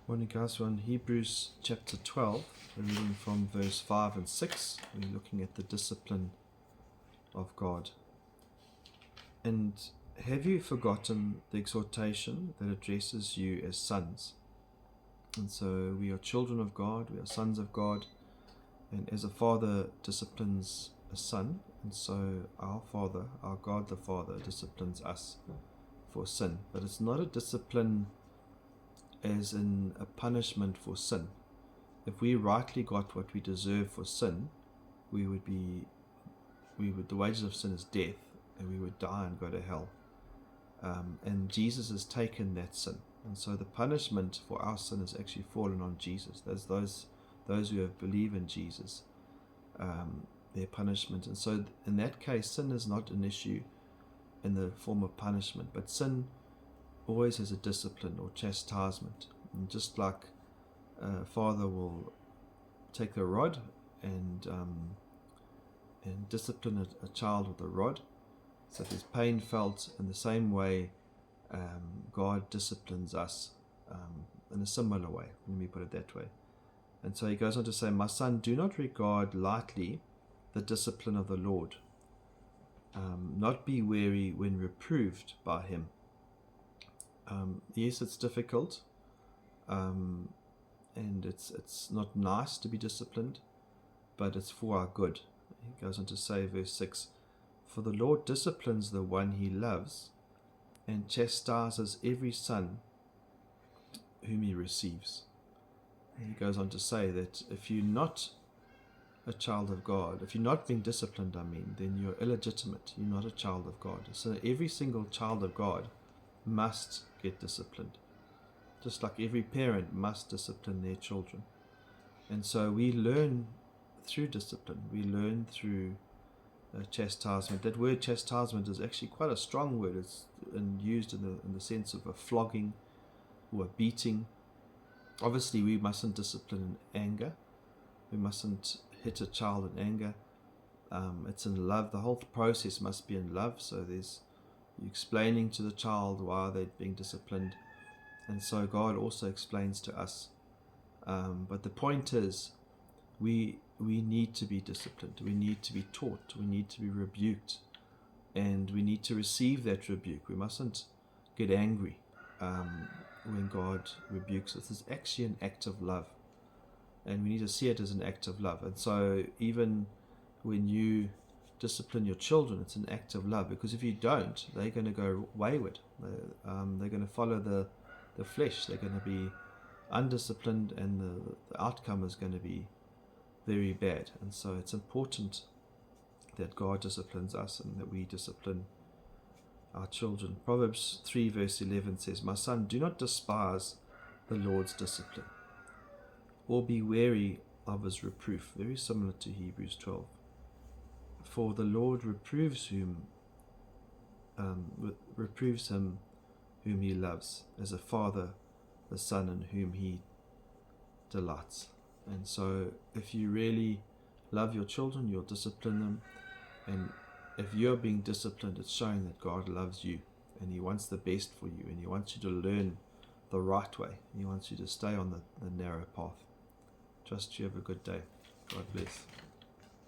Morning, guys. We're on Hebrews chapter 12. We're reading from verse 5 and 6. We're looking at the discipline of God. And have you forgotten the exhortation that addresses you as sons? And so we are children of God, we are sons of God, and as a father disciplines a son, and so our Father, our God the Father, disciplines us for sin. But it's not a discipline as in a punishment for sin. If we rightly got what we deserve for sin, the wages of sin is death, and we would die and go to hell. And Jesus has taken that sin, and so the punishment for our sin has actually fallen on Jesus. There's those who have believed in Jesus, their punishment. And so in that case, sin is not an issue in the form of punishment, but sin always has a discipline or chastisement. And just like a father will take the rod and discipline a child with a rod, so there's pain felt in the same way. God disciplines us in a similar way. Let me put it that way. And so he goes on to say, "My son, do not regard lightly the discipline of the Lord. Not be weary when reproved by him." Yes, it's difficult, and it's not nice to be disciplined, but it's for our good. He goes on to say, verse 6, "For the Lord disciplines the one he loves, and chastises every son whom he receives." And he goes on to say that if you're not a child of God, if you're not being disciplined, then you're illegitimate. You're not a child of God. So every single child of God must get disciplined, just like every parent must discipline their children. And so we learn through discipline. We learn through chastisement. That word chastisement is actually quite a strong word. It's used in the sense of a flogging or a beating. Obviously, we mustn't discipline in anger. We mustn't hit a child in anger. It's in love. The whole process must be in love. So you're explaining to the child why they're being disciplined, and so God also explains to us. But the point is, we need to be disciplined. We need to be taught. We need to be rebuked, and we need to receive that rebuke. We mustn't get angry when God rebukes us. It's actually an act of love, and we need to see it as an act of love. And so even when you discipline your children, it's an act of love, because if you don't, they're going to go wayward. They're going to follow the flesh. They're going to be undisciplined, and the outcome is going to be very bad. And so it's important that God disciplines us and that we discipline our children. Proverbs 3 verse 11 says, "My son, do not despise the Lord's discipline, or be weary of his reproof." Very similar to Hebrews 12. "For the Lord reproves him whom he loves, as a father the son in whom he delights." And so if you really love your children, you'll discipline them. And if you're being disciplined, it's showing that God loves you, and he wants the best for you, and he wants you to learn the right way. He wants you to stay on the narrow path. Trust you have a good day. God bless.